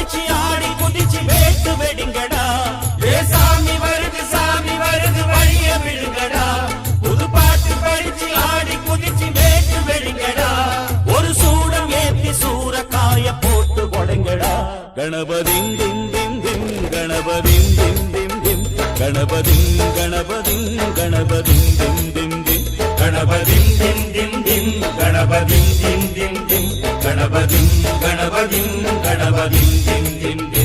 பறிச்சு ஆடி குதிச்சு வேட்டு வெடிங்கடா. ஏ சாமி வருது வழிய விடுங்கடா. புது பாட்டு பறிச்சு ஆடி குதிச்சு வேட்டு வெடிங்கடா. ஒரு சூடம் ஏத்தி சூறக்காய போட்டு கொடைங்கடா. கணபதிங் திம் திம் திம் கணபதிங் திம் திம் திம் கணபதிங் கணபதிங் கணபதிங் திம் திம் திம் கணபதிங் திம் திம் திம் கணபதிங் திம் திம் திம் கணபதிங் கணபதிங் கணபதிங் திம் திம்.